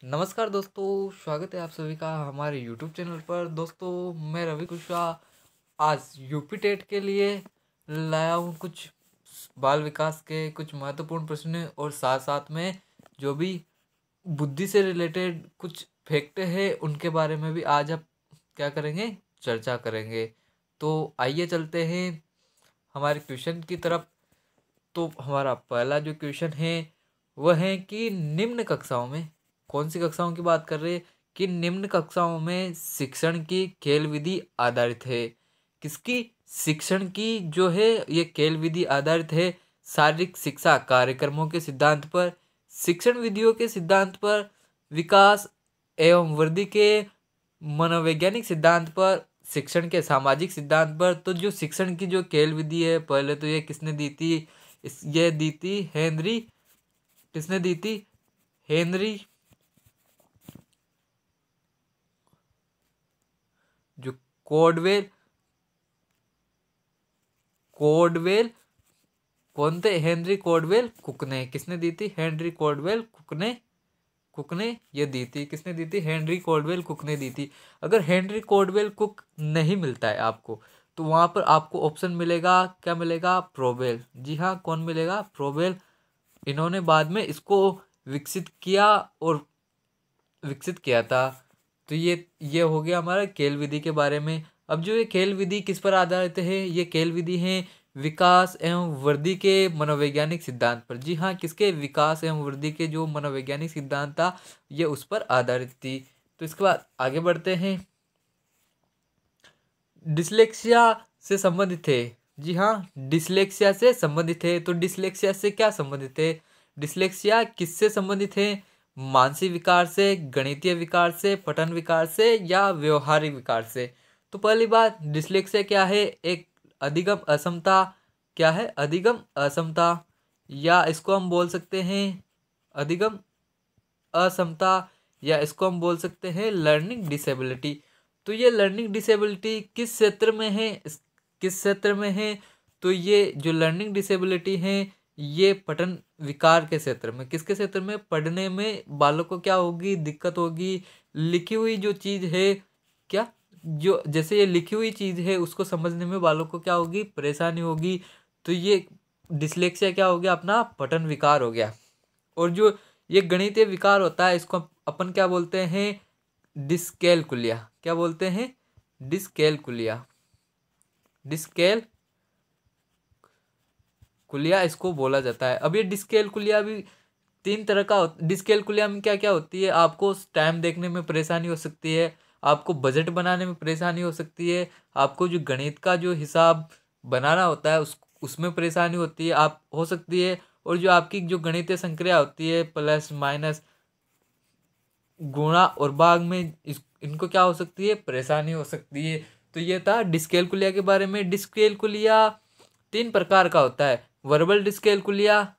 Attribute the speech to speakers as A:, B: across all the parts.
A: नमस्कार दोस्तों, स्वागत है आप सभी का हमारे YouTube चैनल पर। दोस्तों, मैं रवि कुशवाहा आज यूपी टेट के लिए लाया हूँ कुछ बाल विकास के कुछ महत्वपूर्ण प्रश्न और साथ साथ में जो भी बुद्धि से रिलेटेड कुछ फैक्ट है उनके बारे में भी आज आप क्या करेंगे, चर्चा करेंगे। तो आइए चलते हैं हमारे क्वेश्चन की तरफ। तो हमारा पहला जो क्वेश्चन है वह है कि निम्न कक्षाओं में, कौन सी कक्षाओं की बात कर रहे हैं, कि निम्न कक्षाओं में शिक्षण की खेल विधि आधारित है। किसकी? शिक्षण की जो है ये खेल विधि आधारित है शारीरिक शिक्षा कार्यक्रमों के सिद्धांत पर, शिक्षण विधियों के सिद्धांत पर, विकास एवं वृद्धि के मनोवैज्ञानिक सिद्धांत पर, शिक्षण के सामाजिक सिद्धांत पर। तो जो शिक्षण की जो खेल विधि है, पहले तो ये किसने दी थी? ये दी थी हेनरी, किसने दी थी? हेनरी जो कोडवेल, कोडवेल कौन थे? हेनरी कोडवेल कुक ने। किसने दी थी? हेनरी कोडवेल कुक ने, कुक ने ये दी थी। किसने दी थी? हेनरी कोडवेल कुक ने दी थी। अगर हेनरी कोडवेल कुक नहीं मिलता है आपको, तो वहाँ पर आपको ऑप्शन मिलेगा, क्या मिलेगा? प्रोबेल। जी हाँ, कौन मिलेगा? प्रोबेल। इन्होंने बाद में इसको विकसित किया और विकसित किया था। तो ये हो गया हमारा खेल विधि के बारे में। अब जो ये खेल विधि किस पर आधारित है? ये खेल विधि है विकास एवं वृद्धि के मनोवैज्ञानिक सिद्धांत पर। जी हाँ, किसके? विकास एवं वृद्धि के जो मनोवैज्ञानिक सिद्धांत था ये उस पर आधारित थी। तो इसके बाद आगे बढ़ते हैं। डिसलेक्सिया से संबंधित है। जी हाँ, डिसलेक्सिया से संबंधित है। तो डिसलेक्सिया से क्या संबंधित है? डिसलेक्सिया किससे संबंधित है? मानसिक विकार से, गणितीय विकार से, पठन विकार से या व्यवहारिक विकार से? तो पहली बात, डिसलेक्सिया क्या है? एक अधिगम असमता। क्या है? अधिगम असमता, या इसको हम बोल सकते हैं अधिगम असमता, या इसको हम बोल सकते हैं लर्निंग डिसेबिलिटी। तो ये लर्निंग डिसेबिलिटी किस क्षेत्र में है? किस क्षेत्र में है? तो ये जो लर्निंग डिसेबिलिटी है ये पठन विकार के क्षेत्र में। किसके क्षेत्र में? पढ़ने में बालों को क्या होगी? दिक्कत होगी। लिखी हुई जो चीज़ है, क्या जो जैसे ये लिखी हुई चीज़ है उसको समझने में बालों को क्या होगी? परेशानी होगी। तो ये डिसलेक्सिया क्या हो गया? अपना पठन विकार हो गया। और जो ये गणितीय विकार होता है इसको अपन क्या बोलते हैं? डिस्कैलकुलिया। क्या बोलते हैं? डिस्कैलकुलिया। डिस्कैलकुलिया इसको बोला जाता है। अब ये डिस्कैलकुलिया भी तीन तरह का डिस्कैलकुलिया में क्या क्या होती है? आपको टाइम देखने में परेशानी हो सकती है, आपको बजट बनाने में परेशानी हो सकती है, आपको जो गणित का जो हिसाब बनाना होता है उसमें परेशानी होती है, आप हो सकती है। और जो आपकी जो गणितीय संक्रिया होती है, प्लस माइनस गुणा और भाग में इनको क्या हो सकती है? परेशानी हो सकती है। तो ये था डिस्कैलकुलिया के बारे में। डिस्कैलकुलिया तीन प्रकार का होता है: वर्बल डिस्कैलकुलिया,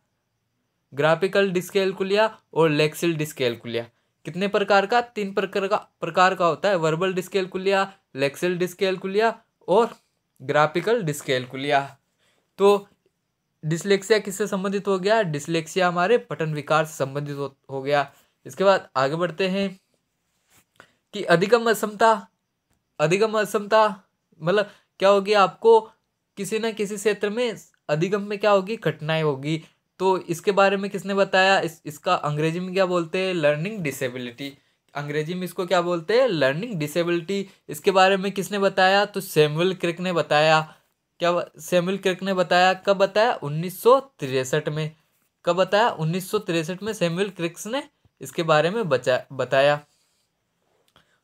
A: ग्राफिकल डिस्कैलकुलिया और लेक्सिल डिस्कैलकुलिया। कितने प्रकार का? तीन प्रकार का होता है: वर्बल डिस्कैलकुलिया, लेक्सिल डिस्कैलकुलिया और ग्राफिकल डिस्कैलकुलिया। तो डिसलेक्सिया किससे संबंधित हो गया? डिसलेक्सिया हमारे पठन विकार से संबंधित हो गया। इसके बाद आगे बढ़ते हैं कि अधिगम असमता। अधिगम असमता मतलब क्या होगी? आपको किसी न किसी क्षेत्र में अधिगम में क्या होगी? कठिनाई होगी। तो इसके बारे में किसने बताया? इसका अंग्रेजी में क्या बोलते हैं? Learning disability. अंग्रेजी में इसको क्या बोलते हैं? Learning disability. इसके बारे में किसने बताया? तो सैमुअल क्रिक ने बताया। क्या सैमुअल क्रिक ने बताया? कब बताया? 1963 में। कब बताया? 1963 में सैमुअल क्रिक्स ने इसके बारे में बताया।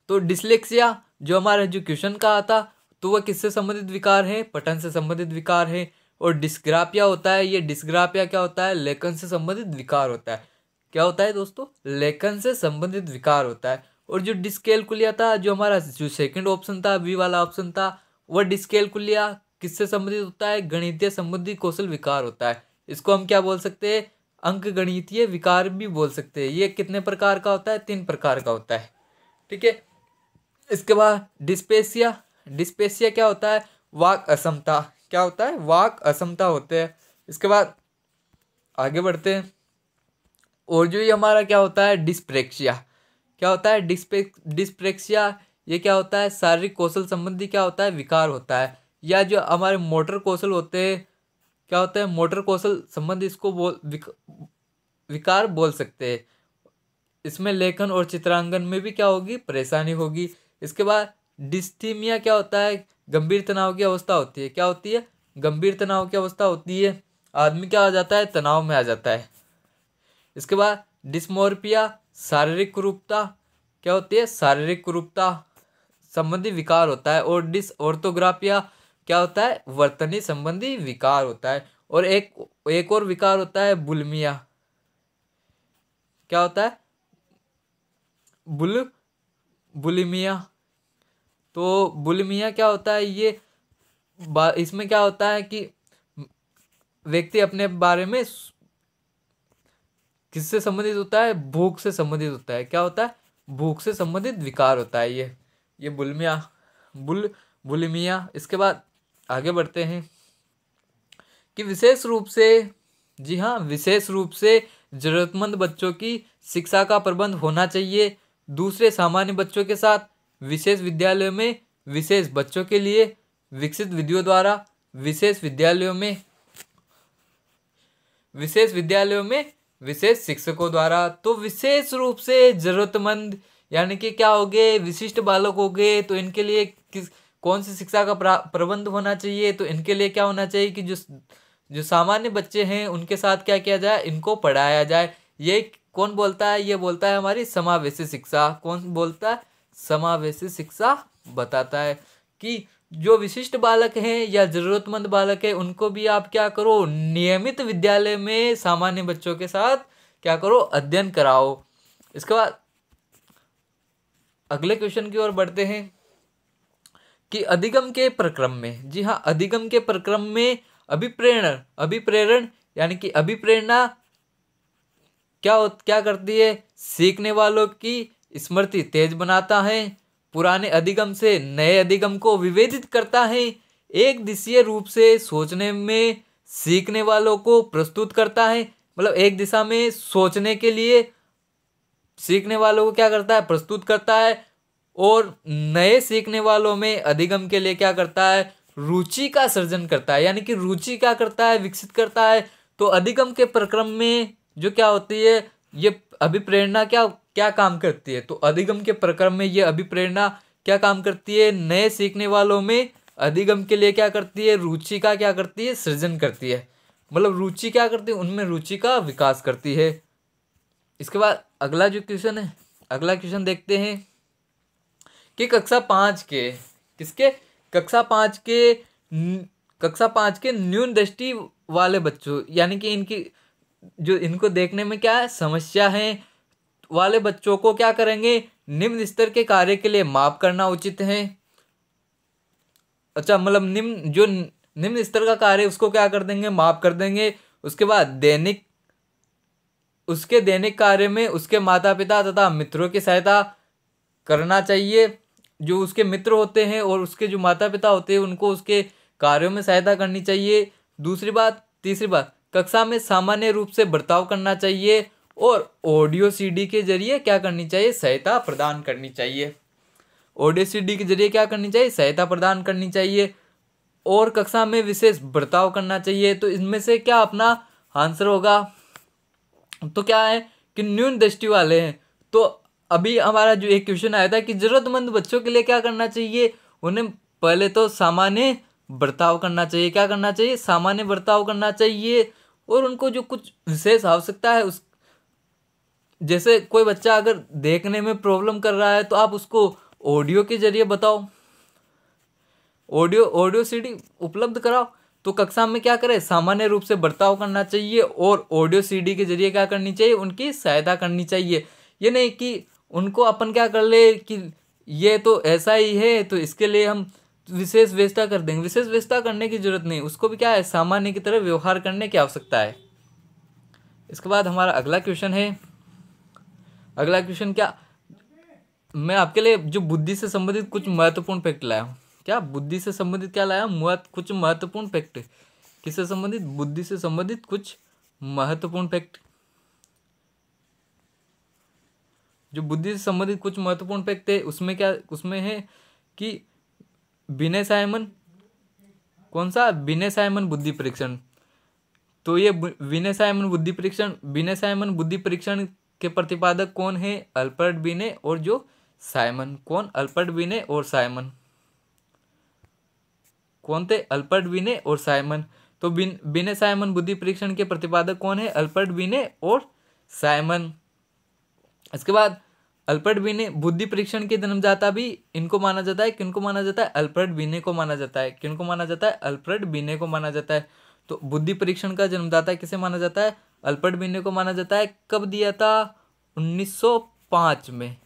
A: तो डिसलेक्सिया जो हमारा एजुकेशन का आता, तो वह किससे संबंधित विकार है? पठन से संबंधित विकार है। और डिस्ग्राफिया होता है, ये डिस्ग्राफिया क्या होता है? लेखन से संबंधित विकार होता है। क्या होता है दोस्तों? लेखन से संबंधित विकार होता है। और जो डिस्कैलकुलिया था, जो हमारा जो सेकंड ऑप्शन था, बी वाला ऑप्शन था, वह डिस्कैलकुलिया किससे संबंधित होता है? गणितीय संबंधी कौशल विकार होता है। इसको हम क्या बोल सकते हैं? अंक गणितीय विकार भी बोल सकते हैं। ये कितने प्रकार का होता है? तीन प्रकार का होता है। ठीक है। इसके बाद डिस्पेसिया। डिस्पेसिया क्या होता है? वाक असमता। क्या होता है? वाक असमता होते हैं। इसके बाद आगे बढ़ते हैं। और जो ये हमारा क्या होता है? डिस्प्रेक्सिया। क्या होता है डिस्प्रेक्सिया, ये क्या होता है शारीरिक कौशल संबंधी क्या होता है विकार होता है। या जो हमारे मोटर कौशल होते हैं, क्या होता है मोटर कौशल संबंधी, इसको विकार बोल सकते हैं। इसमें लेखन और चित्रांकन में भी क्या होगी परेशानी होगी। इसके बाद डिस्थीमिया क्या होता है गंभीर तनाव की अवस्था होती है। क्या होती है गंभीर तनाव की अवस्था होती है, आदमी क्या हो जाता है तनाव में आ जाता है। इसके बाद डिस्मोर्फिया शारीरिक कुरूपता, क्या होती है शारीरिक कुरूपता संबंधी विकार होता है। और डिसऑर्थोग्राफिया क्या होता है वर्तनी संबंधी विकार होता है। और एक और विकार होता है बुलिमिया, क्या होता है बुलिमिया। तो बुलिमिया क्या होता है ये इसमें क्या होता है कि व्यक्ति अपने बारे में किससे संबंधित होता है भूख से संबंधित होता है। क्या होता है भूख से संबंधित विकार होता है ये बुलिमिया। इसके बाद आगे बढ़ते हैं कि विशेष रूप से, जी हाँ विशेष रूप से जरूरतमंद बच्चों की शिक्षा का प्रबंध होना चाहिए। दूसरे सामान्य बच्चों के साथ विशेष विद्यालयों में विशेष बच्चों के लिए विकसित विधियों द्वारा विशेष विद्यालयों में विशेष शिक्षकों द्वारा। तो विशेष रूप से जरूरतमंद यानी कि क्या हो गए विशिष्ट बालक हो गए, तो इनके लिए कौन सी शिक्षा का प्रबंध होना चाहिए। तो इनके लिए क्या होना चाहिए कि जो सामान्य बच्चे हैं उनके साथ क्या किया जाए इनको पढ़ाया जाए। ये कौन बोलता है ये बोलता है हमारी समावेशी शिक्षा। कौन बोलता है समावेशी शिक्षा बताता है कि जो विशिष्ट बालक हैं या जरूरतमंद बालक है उनको भी आप क्या करो नियमित विद्यालय में सामान्य बच्चों के साथ क्या करो अध्ययन कराओ। इसके बाद अगले क्वेश्चन की ओर बढ़ते हैं कि अधिगम के प्रक्रम में, जी हाँ अधिगम के प्रक्रम में अभिप्रेरण यानी कि अभिप्रेरणा क्या करती है सीखने वालों की स्मृति तेज बनाता है, पुराने अधिगम से नए अधिगम को विभेदित करता है, एक दिशीय रूप से सोचने में सीखने वालों को प्रस्तुत करता है। मतलब एक दिशा में सोचने के लिए सीखने वालों को क्या करता है प्रस्तुत करता है। और नए सीखने वालों में अधिगम के लिए क्या करता है रुचि का सृजन करता है, यानी कि रुचि क्या करता है विकसित करता है। तो अधिगम के प्रक्रम में जो क्या होती है ये अभिप्रेरणा क्या काम करती है। तो अधिगम के प्रक्रम में ये अभिप्रेरणा क्या काम करती है नए सीखने वालों में अधिगम के लिए क्या करती है रुचि का क्या करती है सृजन करती है। मतलब रुचि क्या करती है उनमें रुचि का विकास करती है। इसके बाद अगला जो क्वेश्चन है अगला क्वेश्चन देखते हैं कि कक्षा 5 के किसके कक्षा 5 के न्यून दृष्टि वाले बच्चों यानी कि इनकी जो इनको देखने में क्या है समस्या है वाले बच्चों को क्या करेंगे निम्न स्तर के कार्य के लिए माप करना उचित है। अच्छा मतलब निम्न स्तर का कार्य उसको क्या कर देंगे माप कर देंगे। उसके बाद दैनिक कार्य में उसके माता पिता तथा मित्रों की सहायता करना चाहिए। जो उसके मित्र होते हैं और उसके जो माता पिता होते हैं उनको उसके कार्यों में सहायता करनी चाहिए। तीसरी बात कक्षा में सामान्य रूप से बर्ताव करना चाहिए और ऑडियो सीडी के जरिए क्या करनी चाहिए सहायता प्रदान करनी चाहिए। ऑडियो सीडी के जरिए क्या करनी चाहिए सहायता प्रदान करनी चाहिए और कक्षा में विशेष बर्ताव करना चाहिए। तो इनमें से क्या अपना आंसर होगा। तो क्या है कि न्यून दृष्टि वाले हैं। तो अभी हमारा जो एक क्वेश्चन आया था कि जरूरतमंद बच्चों के लिए क्या करना चाहिए उन्हें पहले तो सामान्य बर्ताव करना चाहिए। क्या करना चाहिए सामान्य बर्ताव करना चाहिए। और उनको जो कुछ विशेष आवश्यकता है उस जैसे कोई बच्चा अगर देखने में प्रॉब्लम कर रहा है तो आप उसको ऑडियो के जरिए बताओ, ऑडियो सीडी उपलब्ध कराओ। तो कक्षा में क्या करें सामान्य रूप से बर्ताव करना चाहिए और ऑडियो सीडी के जरिए क्या करनी चाहिए उनकी सहायता करनी चाहिए। ये नहीं कि उनको अपन क्या कर ले कि ये तो ऐसा ही है तो इसके लिए हम विशेष व्यवस्था कर देंगे। विशेष व्यवस्था करने की जरूरत नहीं, उसको भी क्या है सामान्य की तरह व्यवहार करने की आवश्यकता है। इसके बाद हमारा अगला क्वेश्चन है। अगला क्वेश्चन क्या मैं आपके लिए जो बुद्धि से संबंधित कुछ महत्वपूर्ण फैक्ट लाया हूँ। क्या बुद्धि से संबंधित क्या लाया हूँ कुछ महत्वपूर्ण फैक्ट। किससे संबंधित बुद्धि से संबंधित कुछ महत्वपूर्ण फैक्ट। जो बुद्धि से संबंधित कुछ महत्वपूर्ण फैक्ट है उसमें है कि बिने साइमन, कौन सा, बिने साइमन बुद्धि परीक्षण। तो ये विनय साइमन बुद्धि परीक्षण के प्रतिपादक कौन है, अल्बर्ट बिने और जो साइमन। कौन, अल्बर्ट बिने और साइमन। कौन थे, अल्बर्ट बिने और साइमन। तो बिने साइमन बुद्धि परीक्षण के प्रतिपादक कौन है, अल्बर्ट बिने और साइमन। इसके बाद अल्बर्ट बिने बुद्धि परीक्षण के जन्मदाता भी इनको माना जाता है। किनको माना जाता है, अल्बर्ट बिने को माना जाता है। किनको माना जाता है, अल्बर्ट बिने को माना जाता है। तो बुद्धि परीक्षण का जन्मदाता किसे माना जाता है, अल्बर्ट बिने को माना जाता है। कब दिया था, 1905 में।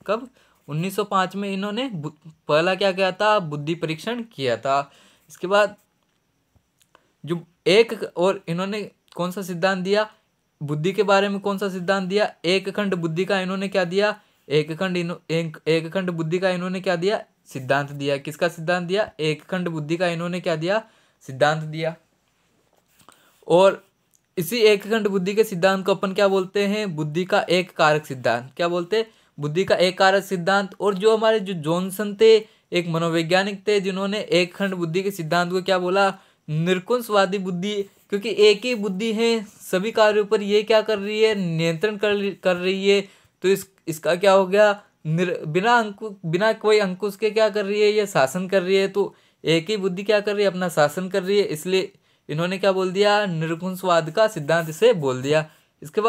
A: कब, 1905 में इन्होंने पहला क्या किया था, बुद्धि परीक्षण किया था। इसके बाद जो एक और इन्होंने कौन सा सिद्धांत दिया बुद्धि के बारे में, कौन सा सिद्धांत दिया, एक खंड बुद्धि का इन्होंने क्या दिया, एक खंड बुद्धि का इन्होंने क्या दिया, सिद्धांत दिया। किसका सिद्धांत दिया, एक खंड बुद्धि का इन्होंने क्या दिया, सिद्धांत दिया। और इसी एक खंड बुद्धि के सिद्धांत को अपन क्या बोलते हैं, बुद्धि का एक कारक सिद्धांत। क्या बोलते हैं, बुद्धि का एक कारक सिद्धांत। और जो हमारे जो जॉनसन थे, एक मनोवैज्ञानिक थे, जिन्होंने एक खंड बुद्धि के सिद्धांत को क्या बोला, निरकुंशवादी बुद्धि। क्योंकि एक ही बुद्धि है, सभी कार्यों पर ये क्या कर रही है, नियंत्रण कर रही है। तो इसका क्या हो गया, बिना कोई अंकुश के क्या कर रही है, ये शासन कर रही है। तो एक ही बुद्धि क्या कर रही है, अपना शासन कर रही है। इसलिए इन्होंने क्या बोल दिया, निरकुंशवाद का सिद्धांत इसे बोल दिया। इसके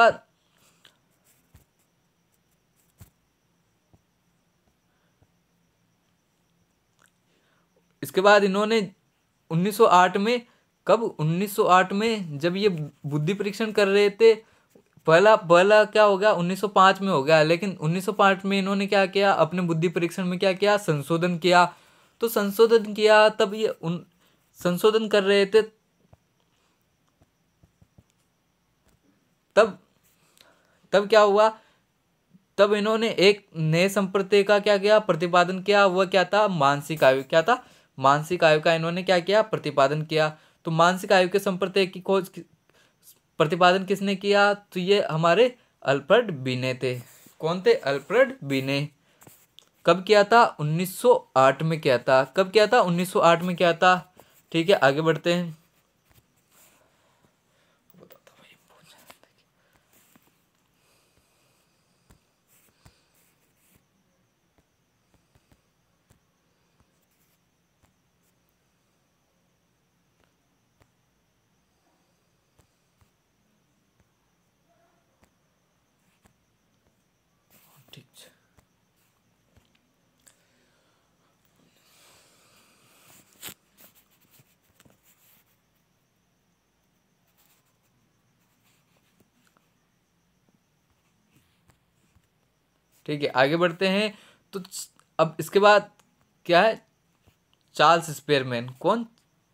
A: बाद इन्होंने 1908 में, कब, 1908 में जब ये बुद्धि परीक्षण कर रहे थे, पहला क्या हो गया, 1905 में हो गया। लेकिन 1905 में इन्होंने क्या किया, अपने बुद्धि परीक्षण में क्या किया, संशोधन किया। तो संशोधन किया, तब ये संशोधन कर रहे थे, तब क्या हुआ, तब इन्होंने एक नए संप्रदाय का क्या किया, प्रतिपादन किया। वह क्या था, मानसिक आयु। क्या था, मानसिक आयु का इन्होंने क्या किया, प्रतिपादन किया। तो मानसिक आयु के संप्रदाय की खोज, प्रतिपादन किसने किया, तो ये हमारे अल्बर्ट बिने थे। कौन थे, अल्बर्ट बिने। कब किया था, 1908 में किया था। कब किया था, 1908 में किया था। ठीक है, आगे बढ़ते हैं। ठीक है, ठीक है, आगे बढ़ते हैं। तो अब इसके बाद क्या है, चार्ल्स स्पेयरमैन। कौन,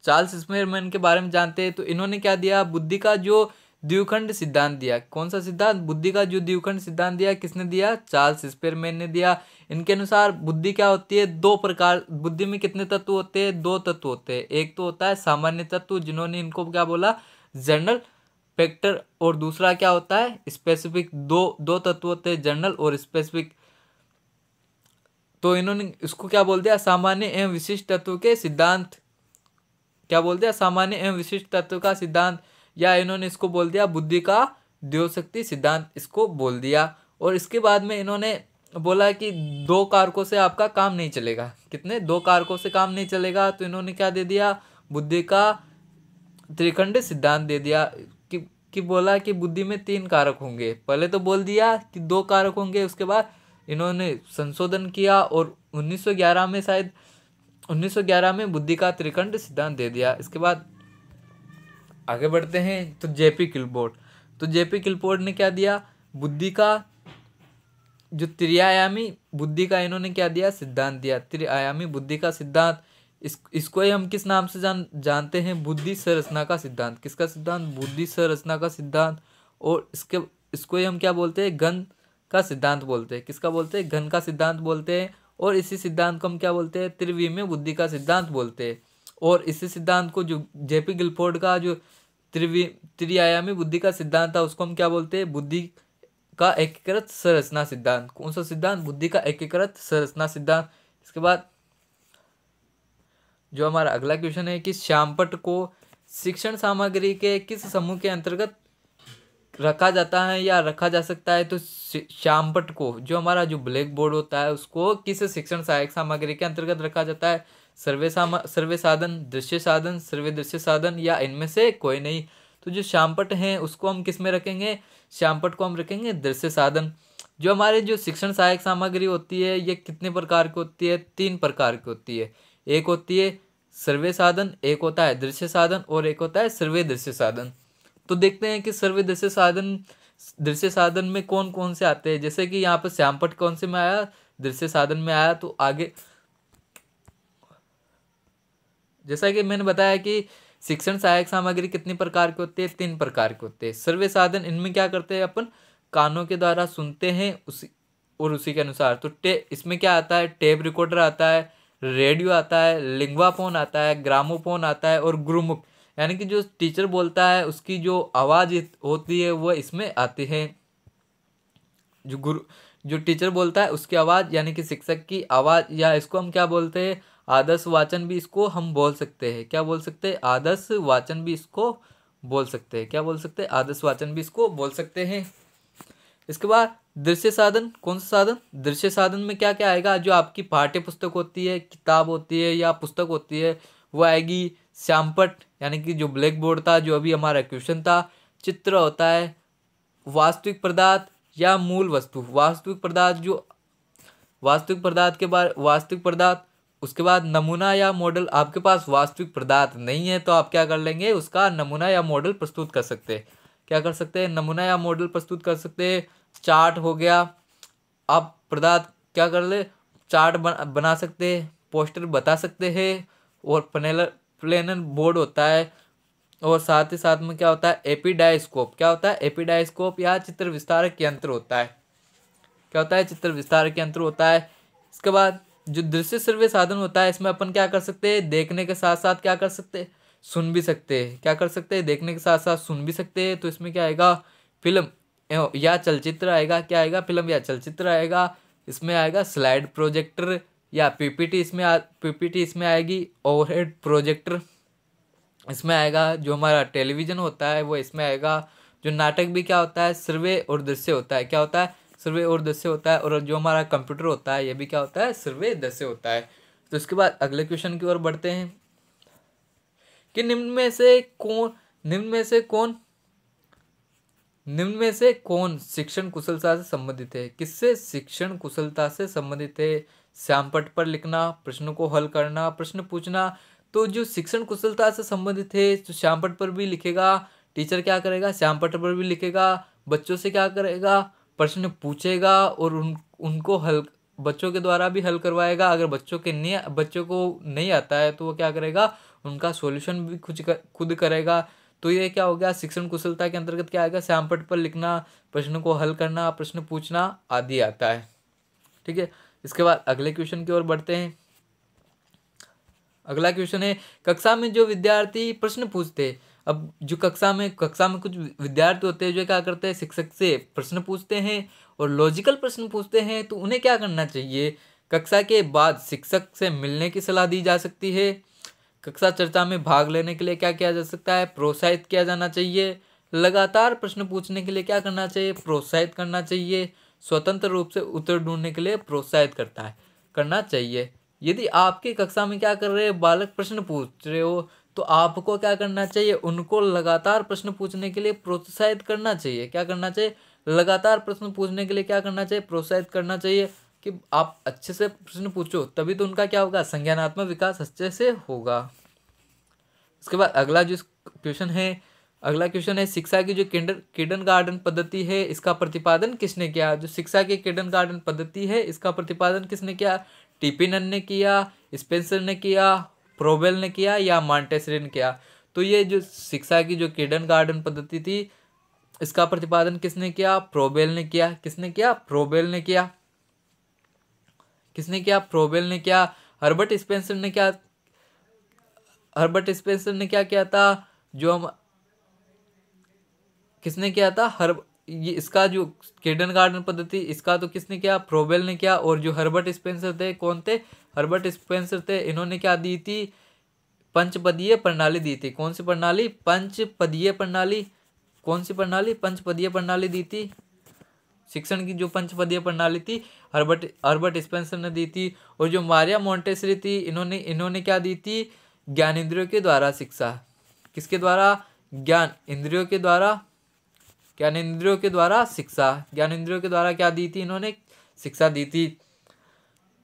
A: चार्ल्स स्पेयरमैन के बारे में जानते हैं। तो इन्होंने क्या दिया, बुद्धि का जो द्विखंड सिद्धांत दिया। कौन सा सिद्धांत, बुद्धि का जो द्विखंड सिद्धांत दिया, किसने दिया, चार्ल्स स्पेयरमैन ने दिया। इनके अनुसार बुद्धि क्या होती है, दो प्रकार, बुद्धि में कितने तत्व होते हैं, दो तत्व होते हैं। एक तो होता है सामान्य तत्व, जिन्होंने इनको क्या बोला, जनरल फैक्टर। और दूसरा क्या होता है, स्पेसिफिक। दो तत्व होते हैं, जनरल और स्पेसिफिक। तो इन्होंने इसको क्या बोल दिया, सामान्य एवं विशिष्ट तत्व के सिद्धांत। क्या बोल दिया, सामान्य एवं विशिष्ट तत्व का सिद्धांत। या इन्होंने इसको बोल दिया बुद्धि का द्योशक्ति सिद्धांत, इसको बोल दिया। और इसके बाद में इन्होंने बोला कि दो कारकों से आपका काम नहीं चलेगा। कितने, दो कारकों से काम नहीं चलेगा। तो इन्होंने क्या दे दिया, बुद्धि का त्रिखंड सिद्धांत दे दिया। कि बोला कि बुद्धि में तीन कारक होंगे। पहले तो बोल दिया कि दो कारक होंगे, उसके बाद इन्होंने संशोधन किया और 1911 में, शायद 1911 में बुद्धि का त्रिखंड सिद्धांत दे दिया। इसके बाद आगे बढ़ते हैं। तो जेपी किलपोर्ट ने क्या दिया, बुद्धि का जो त्रिआयामी बुद्धि का इन्होंने क्या दिया, सिद्धांत दिया, त्रिआयामी बुद्धि का सिद्धांत। इसको ही हम किस नाम से जानते हैं, बुद्धि संरचना का सिद्धांत। किसका सिद्धांत, बुद्धि संरचना का सिद्धांत। और इसको ही हम क्या बोलते हैं, घन का सिद्धांत बोलते हैं। किसका बोलते हैं, घन का सिद्धांत बोलते हैं। और इसी सिद्धांत को हम क्या बोलते हैं, त्रिविमीय बुद्धि का सिद्धांत बोलते हैं। और इसी सिद्धांत को जो जेपी गिलफोर्ड का जो त्रिआयामी बुद्धि का सिद्धांत था, उसको हम क्या बोलते हैं, बुद्धि का एकीकृत संरचना सिद्धांत। कौन सा सिद्धांत? बुद्धि का एकीकृत संरचना सिद्धांत। इसके बाद जो हमारा अगला क्वेश्चन है कि श्यामपट्ट को शिक्षण सामग्री के किस समूह के अंतर्गत रखा जाता है या रखा जा सकता है? तो श्यामपट्ट को, जो हमारा जो ब्लैक बोर्ड होता है, उसको किस शिक्षण सहायक सामग्री के अंतर्गत रखा जाता है? सर्वे साधन, दृश्य साधन, सर्वे दृश्य साधन, या इनमें से कोई नहीं। तो जो श्यामपट्ट है उसको हम किस में रखेंगे? श्यामपट्ट को हम रखेंगे दृश्य साधन। जो हमारे जो शिक्षण सहायक सामग्री होती है ये कितने प्रकार की होती है? 3 प्रकार की होती है। एक होती है सर्वे साधन, एक होता है दृश्य साधन और एक होता है सर्वे दृश्य साधन। तो देखते हैं कि सर्वे दृश्य साधन में कौन कौन से आते हैं। जैसे कि यहाँ पर श्यामपट्ट कौन से में आया? दृश्य साधन में आया। तो आगे जैसा कि मैंने बताया कि शिक्षण सहायक सामग्री कितनी प्रकार की होती है? 3 प्रकार की होती है। सर्वे साधन, इनमें क्या करते हैं अपन? कानों के द्वारा सुनते हैं उसी के अनुसार। तो इसमें क्या आता है? टेप रिकॉर्डर आता है, रेडियो आता है, लिंग्वा फोन आता है, ग्रामोफोन आता है और गुरुमुख, यानी कि जो टीचर बोलता है उसकी जो आवाज़ होती है वो इसमें आती है। जो टीचर बोलता है उसकी आवाज़, यानी कि शिक्षक की आवाज़, या इसको हम क्या बोलते हैं? आदर्श वाचन भी इसको हम बोल सकते हैं। क्या बोल सकते हैं? आदर्श वाचन भी इसको बोल सकते हैं। क्या बोल सकते हैं? आदर्श वाचन भी इसको बोल सकते हैं। इसके बाद दृश्य साधन, कौन सा साधन? दृश्य साधन में क्या क्या आएगा? जो आपकी पाठ्य पुस्तक होती है, किताब होती है या पुस्तक होती है, वो आएगी। श्यामपट्ट यानी कि जो ब्लैक बोर्ड था, जो अभी हमारा क्वेश्चन था। चित्र होता है, वास्तविक पदार्थ या मूल वस्तु। वास्तविक पदार्थ, उसके बाद नमूना या मॉडल। आपके पास वास्तविक पदार्थ नहीं है तो आप क्या कर लेंगे? उसका नमूना या मॉडल प्रस्तुत कर सकते हैं। क्या कर सकते हैं? नमूना या मॉडल प्रस्तुत कर सकते हैं। चार्ट हो गया, आप पदार्थ क्या कर ले? चार्ट बना सकते हैं, पोस्टर बता सकते हैं, और प्लेनर बोर्ड होता है। और साथ ही साथ में क्या होता है? एपिडायस्कोप। क्या होता है? एपिडायस्कोप या चित्र विस्तारक यंत्र होता है। क्या होता है? चित्र विस्तारक यंत्र होता है। इसके बाद जो दृश्य श्रव्य साधन होता है, इसमें अपन क्या कर सकते हैं? देखने के साथ साथ क्या कर सकते हैं? सुन भी सकते हैं। क्या कर सकते हैं? देखने के साथ साथ सुन भी सकते हैं। तो इसमें क्या आएगा? फिल्म या चलचित्र आएगा। क्या आएगा? फिल्म या चलचित्र आएगा। इसमें आएगा स्लाइड प्रोजेक्टर या पीपीटी इसमें आएगी। ओवरहेड प्रोजेक्टर इसमें आएगा। जो हमारा टेलीविजन होता है वो इसमें आएगा। जो नाटक भी क्या होता है? श्रव्य और दृश्य होता है। क्या होता है? श्रव्य और दृश्य होता है। और जो हमारा कंप्यूटर होता है ये भी क्या होता है? श्रव्य दृश्य होता है। तो इसके बाद अगले क्वेश्चन की ओर बढ़ते हैं कि निम्न में से कौन शिक्षण कुशलता से संबंधित है? किससे शिक्षण कुशलता से संबंधित है? श्यामपट्ट पर लिखना, प्रश्न को हल करना, प्रश्न पूछना। तो जो शिक्षण कुशलता से संबंधित है तो श्यामपट्ट पर भी लिखेगा। टीचर क्या करेगा? श्यामपट्ट पर भी लिखेगा। बच्चों से क्या करेगा? प्रश्न पूछेगा और उनको हल बच्चों के द्वारा भी हल करवाएगा। अगर बच्चों को नहीं आता है तो वो क्या करेगा? उनका सॉल्यूशन भी खुद करेगा। तो ये क्या हो गया? शिक्षण कुशलता के अंतर्गत क्या आएगा? श्यामपट्ट पर लिखना, प्रश्न को हल करना, प्रश्न पूछना आदि आता है। ठीक है। इसके बाद अगले क्वेश्चन की ओर बढ़ते हैं। अगला क्वेश्चन है, कक्षा में जो विद्यार्थी प्रश्न पूछते हैं। अब जो कक्षा में कुछ विद्यार्थी होते हैं जो क्या करते हैं? शिक्षक से प्रश्न पूछते हैं और लॉजिकल प्रश्न पूछते हैं। तो उन्हें क्या करना चाहिए? कक्षा के बाद शिक्षक से मिलने की सलाह दी जा सकती है। कक्षा चर्चा में भाग लेने के लिए क्या किया जा सकता है? प्रोत्साहित किया जाना चाहिए। लगातार प्रश्न पूछने के लिए क्या करना चाहिए? प्रोत्साहित करना चाहिए। स्वतंत्र रूप से उत्तर ढूंढने के लिए प्रोत्साहित करना चाहिए। यदि आपकी कक्षा में क्या कर रहे हैं? बालक प्रश्न पूछ रहे हो तो आपको क्या करना चाहिए? उनको लगातार प्रश्न पूछने के लिए प्रोत्साहित करना चाहिए। क्या करना चाहिए? लगातार प्रश्न पूछने के लिए क्या करना चाहिए? प्रोत्साहित करना चाहिए कि आप अच्छे से प्रश्न पूछो, तभी तो उनका क्या होगा? संज्ञानात्मक विकास अच्छे से होगा। इसके बाद अगला क्वेश्चन है शिक्षा की जो किंडरगार्टन पद्धति है इसका प्रतिपादन किसने किया? जो शिक्षा की किंडरगार्टन पद्धति है इसका प्रतिपादन किसने किया? टिपिनन ने किया, स्पेंसर ने किया, प्रोबेल ने किया या मॉन्टेसरी ने किया? तो ये जो शिक्षा की जो किंडरगार्टन पद्धति थी इसका प्रतिपादन किसने किया? प्रोबेल ने किया। किसने किया? प्रोबेल ने किया। किसने किया? प्रोबेल ने किया। हर्बर्ट स्पेंसर ने क्या किया था? किसने किया था? ये इसका जो किंडरगार्टन पद्धति, इसका तो किसने किया, फ्रोबेल ने किया। और जो हर्बर्ट स्पेंसर थे, कौन थे, हर्बर्ट स्पेंसर थे, इन्होंने क्या दी थी, पंचपदीय प्रणाली दी थी। कौन सी प्रणाली, पंचपदीय प्रणाली। कौन सी प्रणाली, पंचपदीय प्रणाली दी थी। शिक्षण की जो पंचपदीय प्रणाली थी, हर्बर्ट हर्बर्ट स्पेंसर ने दी थी। और जो मारिया मोंटेसरी थी, इन्होंने क्या दी थी, ज्ञानेंद्रियों के द्वारा शिक्षा। किसके द्वारा, ज्ञानेंद्रियों के द्वारा, ज्ञानेंद्रियों के द्वारा शिक्षा। ज्ञानेंद्रियों के द्वारा क्या दी थी, इन्होंने शिक्षा दी थी,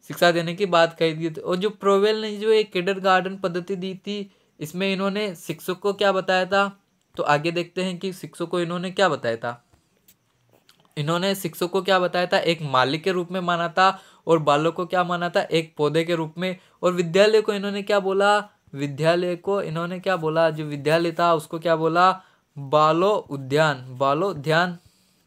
A: शिक्षा देने की बात कही थी। और जो फ्रोबेल ने जो एक किंडरगार्टन पद्धति दी थी, इसमें इन्होंने शिक्षक को क्या बताया था। तो आगे देखते हैं कि शिक्षक को इन्होंने क्या बताया था। इन्होंने शिक्षक को क्या बताया था, एक मालिक के रूप में माना था। और बालक को क्या माना था, एक पौधे के रूप में। और विद्यालय को इन्होंने क्या बोला, विद्यालय को इन्होंने क्या बोला, जो विद्यालय था उसको क्या बोला, बालो उद्यान। बालो उद्यान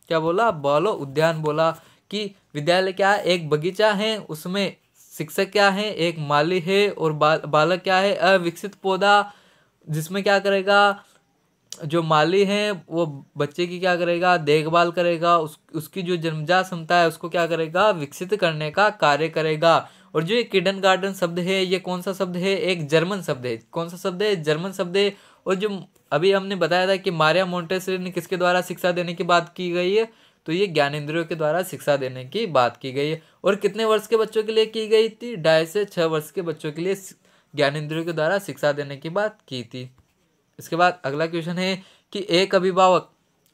A: क्या बोला, बालो उद्यान बोला। कि विद्यालय क्या है, एक बगीचा है, उसमें शिक्षक क्या है, एक माली है। और बालक क्या है, अविकसित पौधा, जिसमें क्या करेगा, जो माली है वो बच्चे की क्या करेगा, देखभाल करेगा, उसकी जो जन्मजात क्षमता है उसको क्या करेगा, विकसित करने का कार्य करेगा। और जो ये किंडरगार्टन शब्द है, ये कौन सा शब्द है, एक जर्मन शब्द है। कौन सा शब्द है, जर्मन शब्द है। और जो अभी हमने बताया था कि मारिया मोंटेसरी ने किसके द्वारा शिक्षा देने की बात की गई है, तो ये ज्ञानेंद्रियों के द्वारा शिक्षा देने की बात की गई है। और कितने वर्ष के बच्चों के लिए की गई थी, 2.5 से 6 वर्ष के बच्चों के लिए ज्ञानेंद्रियों के द्वारा शिक्षा देने की बात की थी। इसके बाद अगला क्वेश्चन है कि एक अभिभावक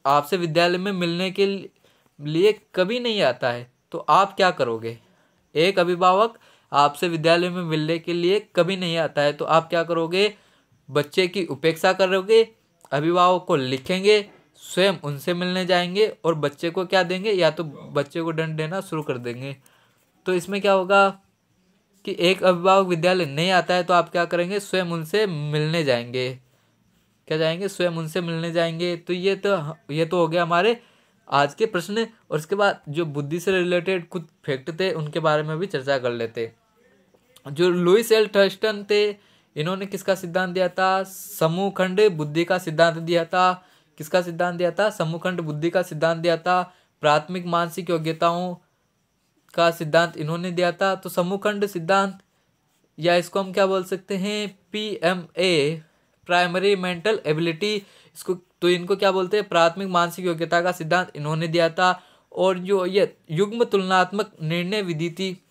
A: आपसे विद्यालय में मिलने के लिए कभी नहीं आता है, तो आप क्या करोगे। एक अभिभावक आपसे विद्यालय में मिलने के लिए कभी नहीं आता है, तो आप क्या करोगे, बच्चे की उपेक्षा करोगे, अभिभावक को लिखेंगे, स्वयं उनसे मिलने जाएंगे और बच्चे को क्या देंगे, या तो बच्चे को दंड देना शुरू कर देंगे। तो इसमें क्या होगा कि एक अभिभावक विद्यालय नहीं आता है, तो आप क्या करेंगे, स्वयं उनसे मिलने जाएंगे। क्या जाएंगे, स्वयं उनसे मिलने जाएंगे। तो ये तो हो गया हमारे आज के प्रश्न। और इसके बाद जो बुद्धि से रिलेटेड कुछ फैक्ट थे उनके बारे में भी चर्चा कर लेते। जो लुईस एल थर्स्टन थे, इन्होंने किसका सिद्धांत दिया था, समूह खंड बुद्धि का सिद्धांत दिया था। किसका सिद्धांत दिया था, समूह खंड बुद्धि का सिद्धांत दिया था। प्राथमिक मानसिक योग्यताओं का सिद्धांत इन्होंने दिया था। तो समूह खंड सिद्धांत, या इसको हम क्या बोल सकते हैं, PMA, प्राइमरी मेंटल एबिलिटी, इसको तो इनको क्या बोलते हैं, प्राथमिक मानसिक योग्यता का सिद्धांत इन्होंने दिया था। और जो ये युग्म तुलनात्मक निर्णय विधि थी,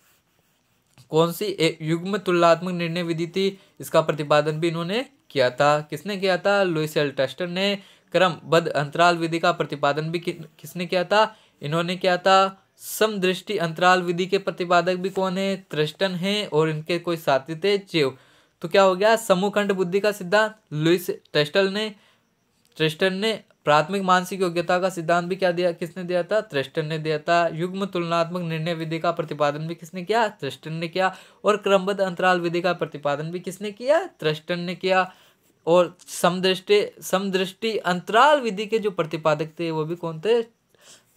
A: कौन सी, युग्म तुलनात्मक निर्णय विधि थी, इसका प्रतिपादन भी इन्होंने किया था। किसने किया था, लुईस एल थर्स्टन ने। क्रमबद्ध अंतराल विधि का प्रतिपादन भी किसने किया था, इन्होंने किया था। समदृष्टि अंतराल विधि के प्रतिपादक भी कौन है, थर्स्टन है। और इनके कोई साथी थे, चेव। तो क्या हो गया, समूह खंड बुद्धि का सिद्धांत लुईस थर्स्टन ने। प्राथमिक मानसिक योग्यता का सिद्धांत भी क्या दिया, किसने दिया था, थर्स्टन ने दिया था। युग्म तुलनात्मक निर्णय विधि का प्रतिपादन भी किसने किया, थर्स्टन ने किया। और क्रमबद्ध अंतराल विधि का प्रतिपादन भी किसने किया, थर्स्टन ने किया। और समदृष्टि अंतराल विधि के जो प्रतिपादक थे वो भी कौन थे,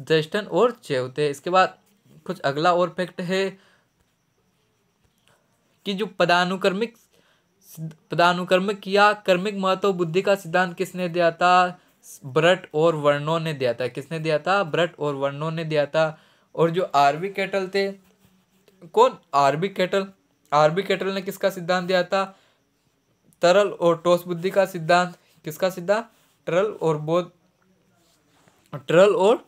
A: थर्स्टन और चेव थे। इसके बाद कुछ अगला और फैक्ट है कि जो पदानुक्रमिक या क्रमिक महत्व बुद्धि का सिद्धांत किसने दिया था, ब्रट और वर्नो ने दिया था। किसने दिया था, ब्रट और वर्नो ने दिया था। और जो आरबी कैटल थे, कौन, आरबी कैटल ने किसका सिद्धांत दिया था, तरल और ठोस बुद्धि का सिद्धांत। किसका सिद्धांत, तरल और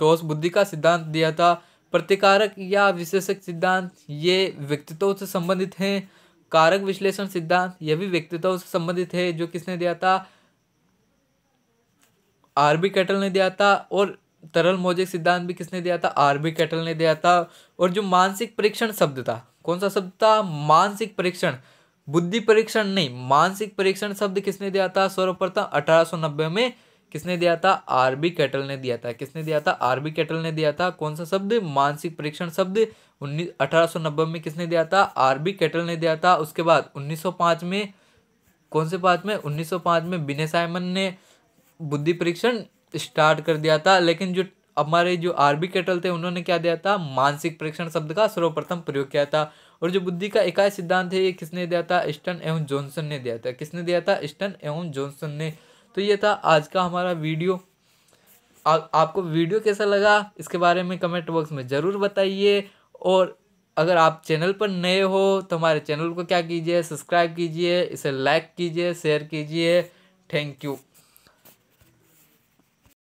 A: ठोस बुद्धि का सिद्धांत दिया था। प्रतिकारक या विशेषक सिद्धांत, ये व्यक्तित्व से संबंधित हैं। कारक विश्लेषण सिद्धांत, यह भी व्यक्तित्व से संबंधित है। जो किसने दिया था, आरबी कैटल ने दिया था। और तरल मौजिक सिद्धांत भी किसने दिया था, आरबी कैटल ने दिया था। और जो मानसिक परीक्षण शब्द था, कौन सा शब्द था, मानसिक परीक्षण, बुद्धि परीक्षण नहीं, मानसिक परीक्षण शब्द किसने दिया था, सर्वप्रथम 1890 में किसने दिया था, आरबी कैटल ने दिया था। किसने दिया था, आरबी कैटल ने दिया था। कौन सा शब्द, मानसिक परीक्षण शब्द 1890 में किसने दिया था, आरबी कैटल ने दिया था। उसके बाद 1905 में, कौन से 5 में, 1905 में बिने साइमन ने बुद्धि परीक्षण स्टार्ट कर दिया था। लेकिन जो हमारे जो आरबी कैटल थे उन्होंने क्या दिया था, मानसिक परीक्षण शब्द का सर्वप्रथम प्रयोग किया था। और जो बुद्धि का इकाई सिद्धांत है ये किसने दिया था, स्टन एवं जॉनसन ने दिया था। किसने दिया था, स्टन एवं जॉनसन ने। तो ये था आज का हमारा वीडियो। आपको वीडियो कैसा लगा इसके बारे में कमेंट बॉक्स में ज़रूर बताइए। और अगर आप चैनल पर नए हो तो हमारे चैनल को क्या कीजिए, सब्सक्राइब कीजिए, इसे लाइक कीजिए, शेयर कीजिए। Thank you.